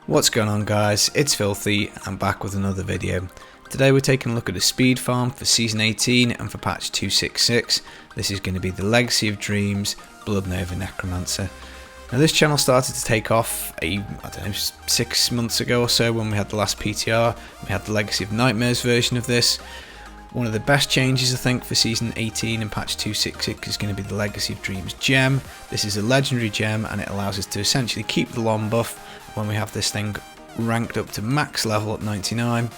What's going on guys, it's Filthy and I'm back with another video. Today we're taking a look at a speed farm for Season 18 and for patch 266. This is going to be the Legacy of Dreams Blood Nova Necromancer. Now this channel started to take off I don't know, 6 months ago or so when we had the last PTR. We had the Legacy of Nightmares version of this. One of the best changes I think for Season 18 and patch 266 is going to be the Legacy of Dreams gem. This is a legendary gem and it allows us to essentially keep the long buff when we have this thing ranked up to max level at 99.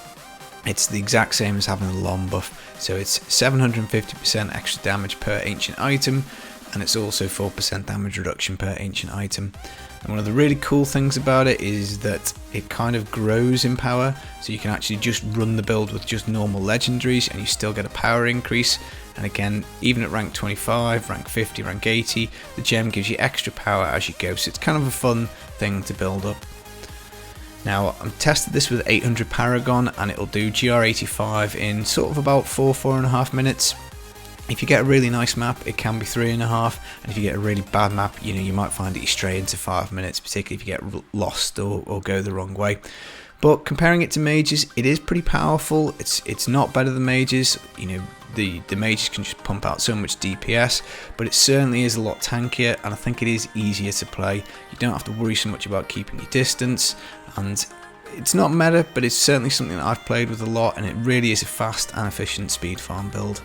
It's the exact same as having a long buff, so it's 750% extra damage per ancient item, and it's also 4% damage reduction per ancient item. And one of the really cool things about it is that it kind of grows in power, so you can actually just run the build with just normal legendaries and you still get a power increase. And again, even at rank 25, rank 50, rank 80, the gem gives you extra power as you go, so it's kind of a fun thing to build up. Now, I've tested this with 800 paragon and it'll do GR85 in sort of about 4.5 minutes. If you get a really nice map, it can be 3.5, and if you get a really bad map, you might find that you stray into 5 minutes, particularly if you get lost or go the wrong way. But comparing it to mages, it is pretty powerful. It's not better than mages. The mages can just pump out so much DPS, but it certainly is a lot tankier, and I think it is easier to play. You don't have to worry so much about keeping your distance, and it's not meta, but it's certainly something that I've played with a lot, and it really is a fast and efficient speed farm build.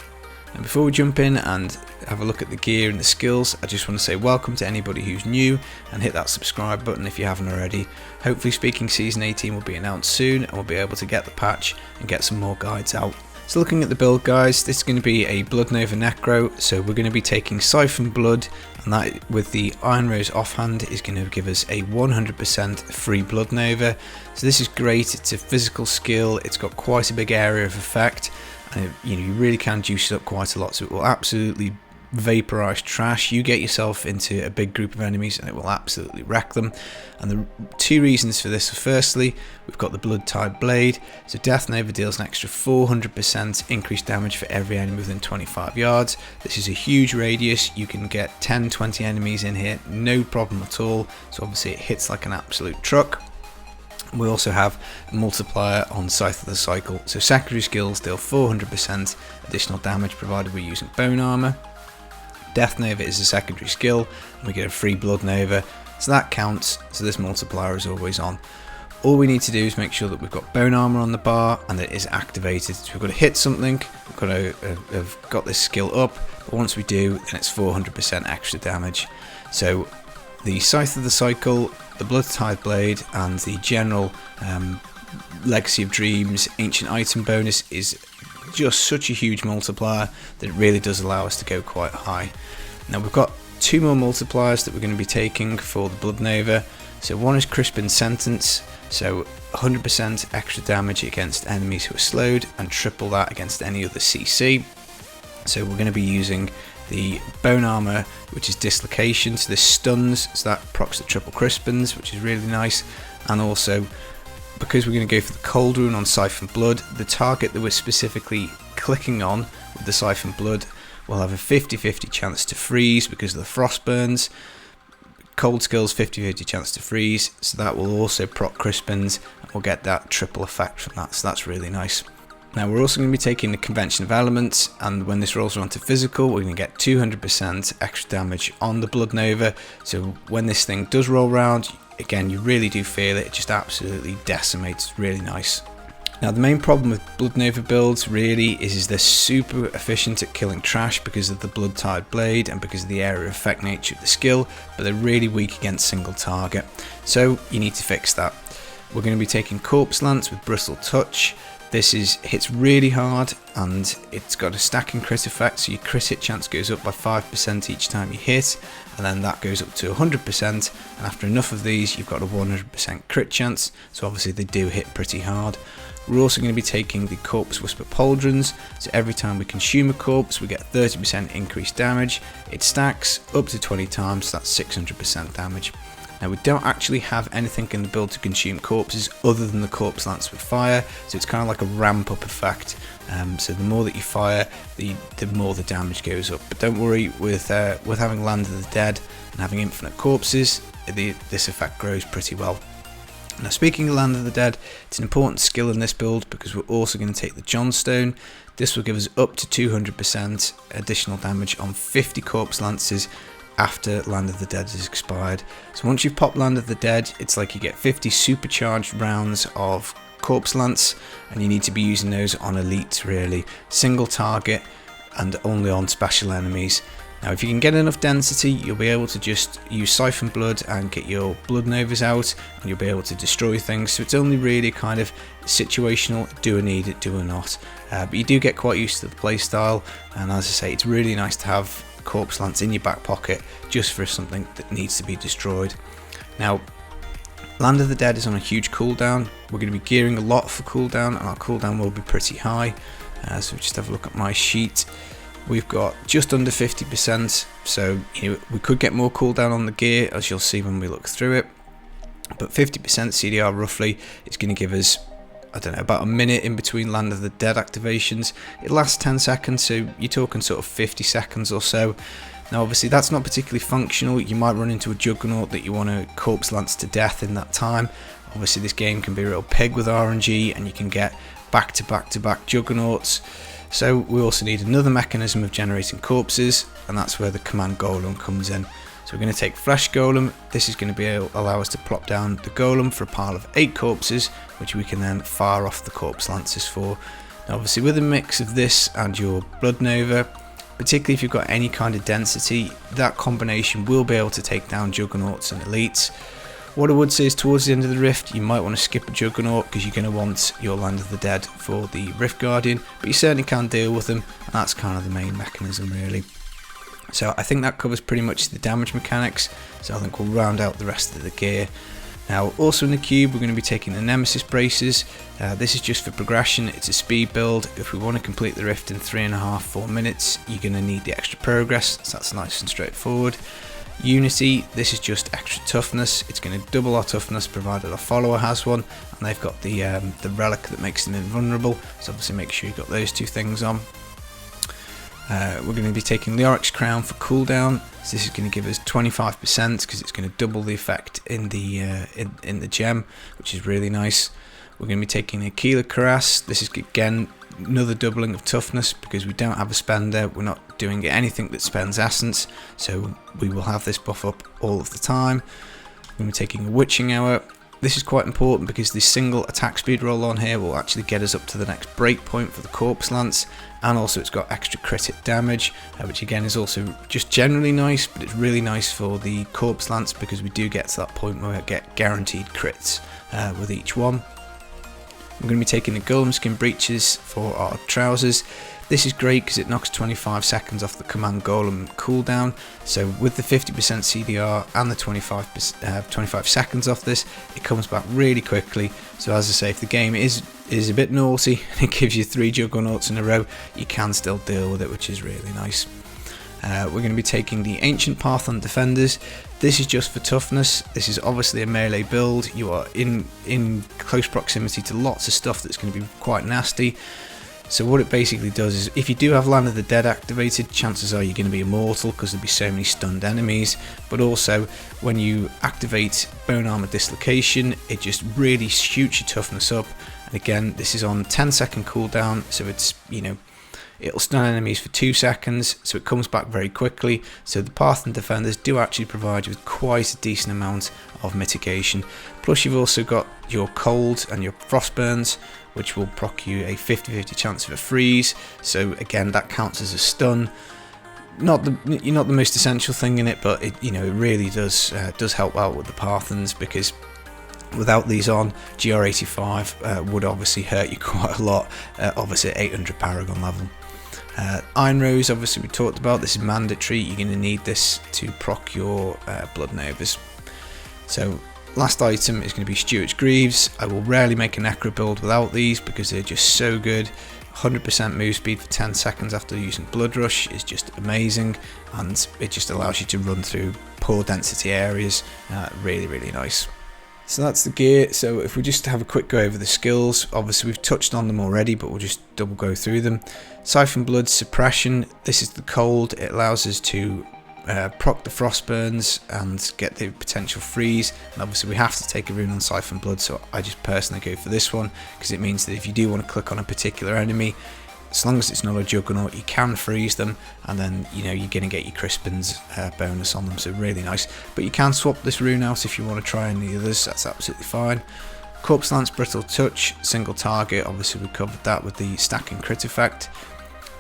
And before we jump in and have a look at the gear and the skills, I just want to say welcome to anybody who's new and hit that subscribe button if you haven't already. Hopefully Speaking Season 18 will be announced soon and we'll be able to get the patch and get some more guides out. So looking at the build guys, this is going to be a Blood Nova Necro, so we're going to be taking Siphon Blood, and that with the Iron Rose offhand is going to give us a 100% free Blood Nova. So this is great, it's a physical skill, it's got quite a big area of effect, and you really can juice it up quite a lot, so it will absolutely vaporize trash. You get yourself into a big group of enemies and it will absolutely wreck them. And the two reasons for this are, firstly, we've got the Blood Tide Blade, so Death Nova deals an extra 400% increased damage for every enemy within 25 yards. This is a huge radius, you can get 10-20 enemies in here, no problem at all, so obviously it hits like an absolute truck. We also have a multiplier on Scythe of the Cycle, so secondary skills deal 400% additional damage provided we're using Bone Armor. Death Nova is a secondary skill and we get a free Blood Nova, so that counts, so this multiplier is always on. All we need to do is make sure that we've got Bone Armor on the bar and that it is activated. So we've got to hit something, we've got to have got this skill up, but once we do, then it's 400% extra damage. So the Scythe of the Cycle, the Blood Tide Blade and the general Legacy of Dreams Ancient Item bonus is just such a huge multiplier that it really does allow us to go quite high. Now we've got two more multipliers that we're going to be taking for the Blood Nova. So one is Crispin Sentence, so 100% extra damage against enemies who are slowed and triple that against any other CC. So we're going to be using the Bone Armor, which is Dislocation, so this stuns, so that procs the triple Crispins, which is really nice. And also, because we're going to go for the Cold Rune on Siphon Blood, the target that we're specifically clicking on with the Siphon Blood will have a 50-50 chance to freeze because of the frost burns. Cold skills 50-50 chance to freeze, so that will also proc Crispins and we'll get that triple effect from that, so that's really nice. Now we're also going to be taking the Convention of Elements, and when this rolls around to physical, we're going to get 200% extra damage on the Blood Nova, so when this thing does roll around, again, you really do feel it, it just absolutely decimates, really nice. Now the main problem with Blood Nova builds really is they're super efficient at killing trash because of the Blood Tide Blade and because of the area of effect nature of the skill, but they're really weak against single target, so you need to fix that. We're going to be taking Corpse Lance with Bristle Touch. This hits really hard and it's got a stacking crit effect, so your crit hit chance goes up by 5% each time you hit, and then that goes up to 100%, and after enough of these you've got a 100% crit chance, so obviously they do hit pretty hard. We're also going to be taking the Corpse Whisper Pauldrons, so every time we consume a corpse we get 30% increased damage. It stacks up to 20 times, so that's 600% damage. Now we don't actually have anything in the build to consume corpses other than the Corpse Lance with fire, so it's kind of like a ramp up effect. So the more that you fire, the more the damage goes up. But don't worry, with having Land of the Dead and having infinite corpses, this effect grows pretty well. Now speaking of Land of the Dead, it's an important skill in this build because we're also going to take the Johnstone. This will give us up to 200% additional damage on 50 Corpse Lances after Land of the Dead is expired. So once you've popped Land of the Dead, it's like you get 50 supercharged rounds of Corpse Lance, and you need to be using those on elites really. Single target and only on special enemies. Now if you can get enough density, you'll be able to just use Siphon Blood and get your Blood Novas out, and you'll be able to destroy things. So it's only really kind of situational, do I need it, do I not. But you do get quite used to the playstyle, and as I say, it's really nice to have Corpse Lance in your back pocket just for something that needs to be destroyed. Now Land of the Dead is on a huge cooldown. We're going to be gearing a lot for cooldown, and our cooldown will be pretty high. So just have a look at my sheet. We've got just under 50%, so we could get more cooldown on the gear, as you'll see when we look through it. But 50% CDR roughly is going to give us, I don't know, about a minute in between Land of the Dead activations. It lasts 10 seconds, so you're talking sort of 50 seconds or so. Now obviously that's not particularly functional. You might run into a Juggernaut that you want to Corpse Lance to death in that time. Obviously this game can be a real pig with RNG, and you can get back to back Juggernauts. So we also need another mechanism of generating corpses, and that's where the command golem comes in. So we're going to take Flesh Golem. This is going to allow us to plop down the golem for a pile of 8 corpses, which we can then fire off the Corpse Lances for. Now obviously with a mix of this and your Blood Nova, particularly if you've got any kind of density, that combination will be able to take down Juggernauts and elites. What I would say is towards the end of the Rift, you might want to skip a Juggernaut because you're going to want your Land of the Dead for the Rift Guardian, but you certainly can deal with them, and that's kind of the main mechanism really. So I think that covers pretty much the damage mechanics, so I think we'll round out the rest of the gear. Now also in the cube we're going to be taking the Nemesis Braces. This is just for progression, it's a speed build. If we want to complete the Rift in 3.5–4 minutes, you're going to need the extra progress, so that's nice and straightforward. Unity, this is just extra toughness. It's going to double our toughness provided our follower has one, and they've got the relic that makes them invulnerable, so obviously make sure you've got those two things on. We're going to be taking the Oryx Crown for cooldown, so this is going to give us 25% because it's going to double the effect in the gem, which is really nice. We're going to be taking Aquila Cuirass. This is again another doubling of toughness because we don't have a spender, we're not doing anything that spends essence, so we will have this buff up all of the time. We're going to be taking a Witching Hour. This is quite important because the single attack speed roll on here will actually get us up to the next break point for the Corpse Lance, and also it's got extra crit damage, which again is also just generally nice, but it's really nice for the Corpse Lance because we do get to that point where we get guaranteed crits with each one. We're going to be taking the Golem Skin Breeches for our trousers. This is great because it knocks 25 seconds off the Command Golem cooldown. So with the 50% CDR and the 25 seconds off this, it comes back really quickly. So as I say, if the game is a bit naughty and it gives you 3 Juggernauts in a row, you can still deal with it, which is really nice. We're going to be taking the Ancient Path on Defenders. This is just for toughness. This is obviously a melee build. You are in close proximity to lots of stuff that's going to be quite nasty. So what it basically does is, if you do have Land of the Dead activated, chances are you're going to be immortal because there'll be so many stunned enemies. But also, when you activate Bone Armor Dislocation, it just really shoots your toughness up. And again, this is on 10-second cooldown, so it's, it'll stun enemies for 2 seconds, so it comes back very quickly. So the Path and Defenders do actually provide you with quite a decent amount of mitigation. Plus you've also got your Cold and your Frostburns, which will proc you a 50-50 chance of a freeze. So again, that counts as a stun. Not the most essential thing in it, but it really does help out with the Pathans, because without these on, GR85 would obviously hurt you quite a lot, obviously at 800 paragon level. Iron Rose, obviously we talked about, this is mandatory, you're going to need this to proc your Blood Novas. So last item is going to be Stuart's Greaves. I will rarely make a Necro build without these because they're just so good. 100% move speed for 10 seconds after using Blood Rush is just amazing, and it just allows you to run through poor density areas. Really nice. So that's the gear. So if we just have a quick go over the skills, obviously we've touched on them already, but we'll just double go through them. Siphon Blood Suppression, this is the cold. It allows us to proc the frost burns and get the potential freeze, and obviously we have to take a rune on Siphon Blood, so I just personally go for this one because it means that if you do want to click on a particular enemy, as long as it's not a juggernaut, you can freeze them, and then you're going to get your Crispin's bonus on them, so really nice. But you can swap this rune out if you want to try any others, that's absolutely fine. Corpse Lance, Brittle Touch, single target, obviously we covered that with the stacking crit effect.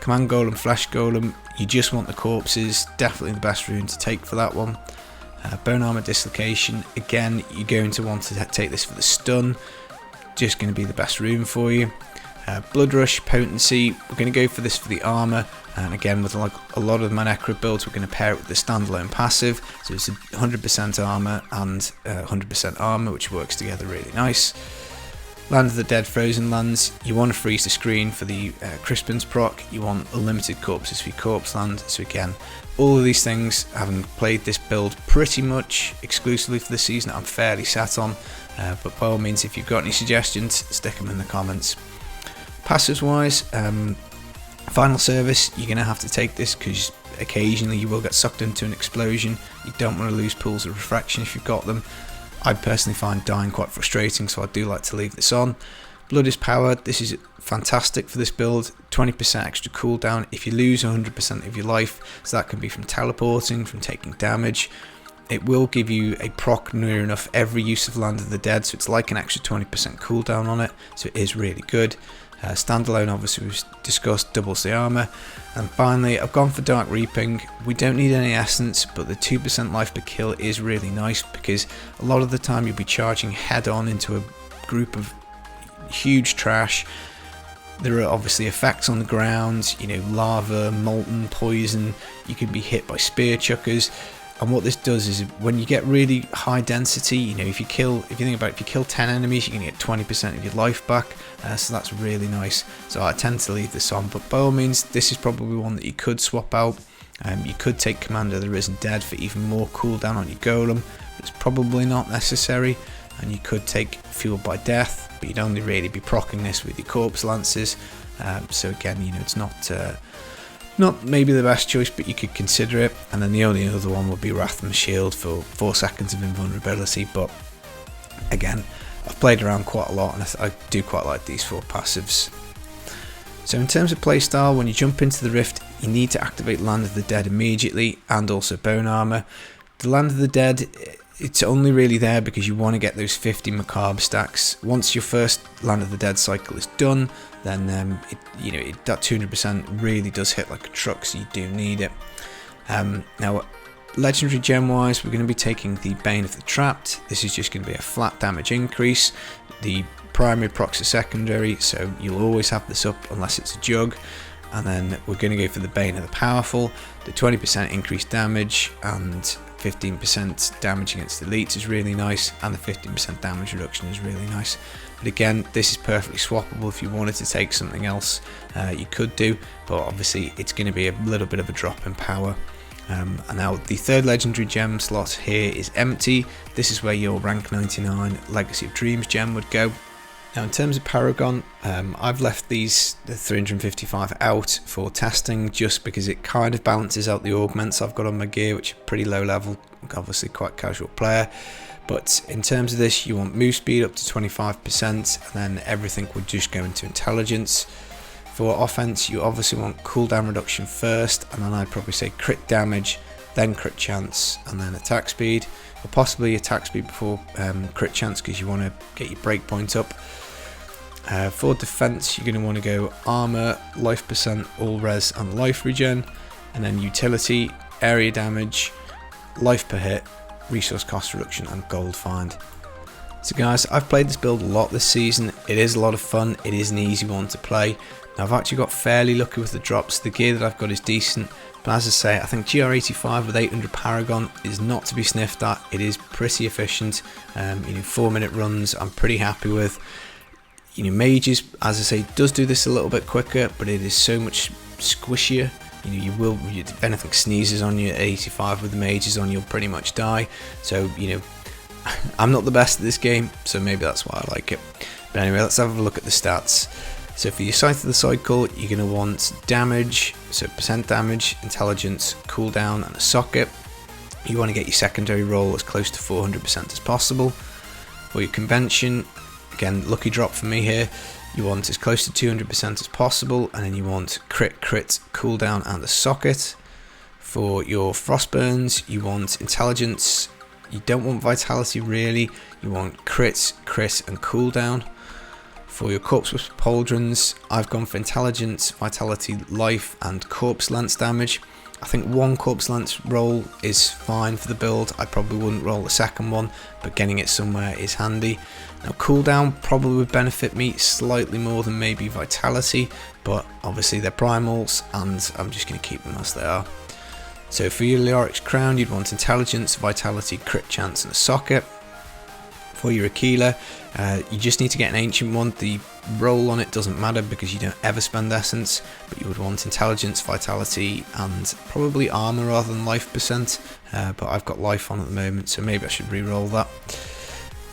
Command Golem, Flesh Golem, you just want the corpses, definitely the best rune to take for that one. Bone Armor Dislocation, again you're going to want to take this for the stun, just going to be the best rune for you. Blood Rush, Potency, we're going to go for this for the armor, and again with like a lot of my Necro builds we're going to pair it with the standalone passive, so it's 100% armor and 100% armor, which works together really nice. Land of the Dead, Frozen Lands, you want to freeze the screen for the Crispin's proc, you want unlimited corpses for your Corpse Land, so again all of these things, having played this build pretty much exclusively for the season, I'm fairly sat on, but by all means if you've got any suggestions stick them in the comments. Passives wise, Final Service, you're going to have to take this because occasionally you will get sucked into an explosion, you don't want to lose pools of refraction if you've got them. I personally find dying quite frustrating, so I do like to leave this on. Blood is Power, this is fantastic for this build, 20% extra cooldown if you lose 100% of your life, so that can be from teleporting, from taking damage. It will give you a proc near enough every use of Land of the Dead, so it's like an extra 20% cooldown on it, so it is really good. Standalone, obviously we've discussed, doubles the armor. And finally I've gone for Dark Reaping. We don't need any essence, but the 2% life per kill is really nice because a lot of the time you'll be charging head on into a group of huge trash. There are obviously effects on the ground, lava, molten, poison, you can be hit by spear chuckers. And what this does is when you get really high density, if you think about it, if you kill 10 enemies, you can get 20% of your life back, so that's really nice. So I tend to leave this on, but by all means, this is probably one that you could swap out. You could take Command of the Risen Dead for even more cooldown on your Golem, but it's probably not necessary. And you could take Fueled by Death, but you'd only really be proccing this with your Corpse Lances. So again, it's not maybe the best choice, but you could consider it. And then the only other one would be Wrathman's Shield for 4 seconds of invulnerability, but again I've played around quite a lot and I do quite like these 4 passives. So in terms of playstyle, when you jump into the Rift you need to activate Land of the Dead immediately and also Bone Armor. The Land of the Dead, it's only really there because you want to get those 50 macabre stacks. Once your first Land of the Dead cycle is done, then that 200% really does hit like a truck, so you do need it. Now legendary gem wise, we're going to be taking the Bane of the Trapped. This is just going to be a flat damage increase. The primary procs are secondary, so you'll always have this up unless it's a jug. And then we're going to go for the Bane of the Powerful. The 20% increased damage and 15% damage against elites is really nice, and the 15% damage reduction is really nice. But again, this is perfectly swappable. If you wanted to take something else, you could do, but obviously it's going to be a little bit of a drop in power. And now the third legendary gem slot here is empty. This is where your rank 99 Legacy of Dreams gem would go. Now in terms of paragon, I've left the 355 out for testing just because it kind of balances out the augments I've got on my gear, which are pretty low level, obviously quite casual player. But in terms of this, you want move speed up to 25%, and then everything would just go into intelligence. For offense, you obviously want cooldown reduction first, and then I'd probably say crit damage, then crit chance, and then attack speed, or possibly attack speed before crit chance because you want to get your breakpoint up. For defense, you're going to want to go armor, life percent, all res, and life regen, and then utility, area damage, life per hit, resource cost reduction, and gold find. So guys, I've played this build a lot this season. It is a lot of fun. It is an easy one to play. Now, I've actually got fairly lucky with the drops. The gear that I've got is decent, but as I say, I think GR85 with 800 paragon is not to be sniffed at. It is pretty efficient. 4-minute runs I'm pretty happy with. Mages, as I say, does do this a little bit quicker, but it is so much squishier. If anything sneezes on you at 85 with the mages on, you'll pretty much die. So I'm not the best at this game, so maybe that's why I like it. But anyway, let's have a look at the stats. So for your Scythe of the Cycle, you're going to want damage, so percent damage, intelligence, cooldown, and a socket. You want to get your secondary roll as close to 400% as possible. For your convention, again, lucky drop for me here, you want as close to 200% as possible, and then you want crit, cooldown, and a socket. For your Frostburns, you want intelligence, you don't want vitality really, you want crit, and cooldown. For your Corpse Whisper Pauldrons, I've gone for intelligence, vitality, life, and corpse lance damage. I think one corpse lance roll is fine for the build. I probably wouldn't roll a second one, but getting it somewhere is handy. Now cooldown probably would benefit me slightly more than maybe vitality, but obviously they're primals and I'm just going to keep them as they are. So for your Leoric's Crown, you'd want intelligence, vitality, crit chance, and a socket. For your Aquila, you just need to get an ancient one. The roll on it doesn't matter because you don't ever spend essence, but you would want intelligence, vitality, and probably armor rather than life percent. But I've got life on at the moment, so maybe I should re-roll that.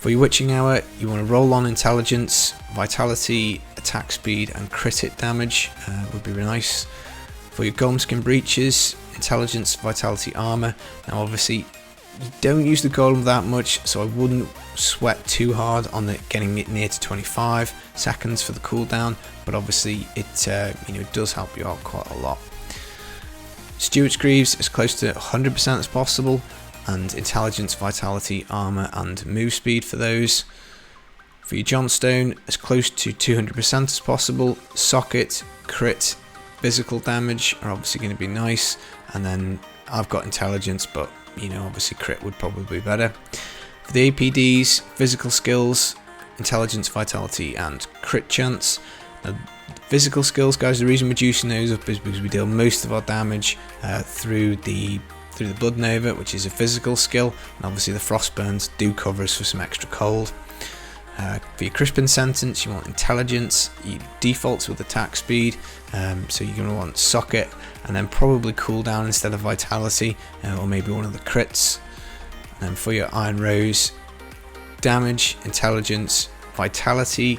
For your Witching Hour, you want to roll on intelligence, vitality, attack speed, and crit hit damage would be really nice. For your Golem Breaches, intelligence, vitality, armor. Now obviously you don't use the golem that much, so I wouldn't sweat too hard on getting it near to 25 seconds for the cooldown, but obviously it it does help you out quite a lot. Stewart's Greaves as close to 100% as possible, and intelligence, vitality, armor, and move speed for those. For your Johnstone, as close to 200% as possible. Socket, crit, physical damage are obviously going to be nice, and then I've got intelligence, but obviously crit would probably be better. For the APDs, physical skills, intelligence, vitality, and crit chance. Now, physical skills, guys, the reason we're juicing those up is because we deal most of our damage through the Blood Nova, which is a physical skill, and obviously the Frostburns do cover us for some extra cold. For your Crispin Sentence, you want intelligence, you defaults with attack speed, so you're going to want socket, and then probably cooldown instead of vitality, or maybe one of the crits. And then for your Iron Rose, damage, intelligence, vitality,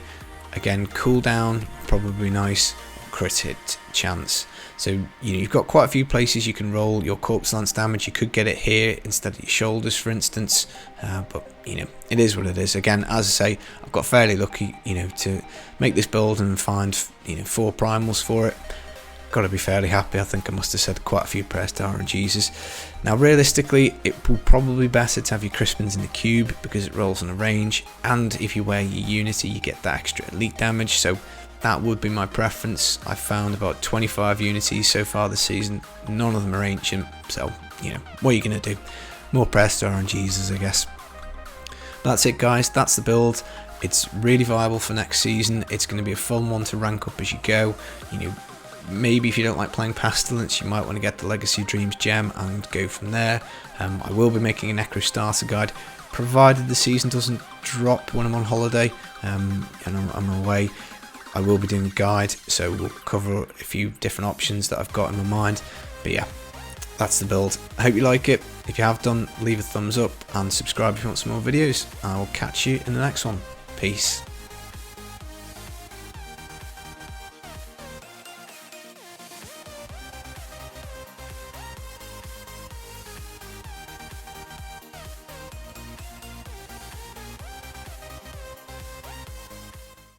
again cooldown, probably nice, crit hit chance. So you've got quite a few places you can roll your Corpse Lance damage. You could get it here instead of your shoulders, for instance, but it is what it is. Again, as I say, I've got fairly lucky to make this build and find 4 primals for it. Got to be fairly happy. I think I must have said quite a few prayers to RNGs. Now realistically, it will probably be better to have your Crispins in the cube because it rolls on a range, and if you wear your Unity you get that extra elite damage, so that would be my preference. I found about 25 Unities so far this season, none of them are ancient, so what are you going to do? More prayers to RNGs, I guess. That's it, guys, that's the build. It's really viable for next season. It's going to be a fun one to rank up as you go. Maybe if you don't like playing Pestilence, you might want to get the Legacy of Dreams gem and go from there. I will be making a Necro starter guide, provided the season doesn't drop when I'm on holiday and I'm away. I will be doing a guide, so we'll cover a few different options that I've got in my mind. But yeah, that's the build. I hope you like it. If you have done, leave a thumbs up and subscribe if you want some more videos. I will catch you in the next one. Peace.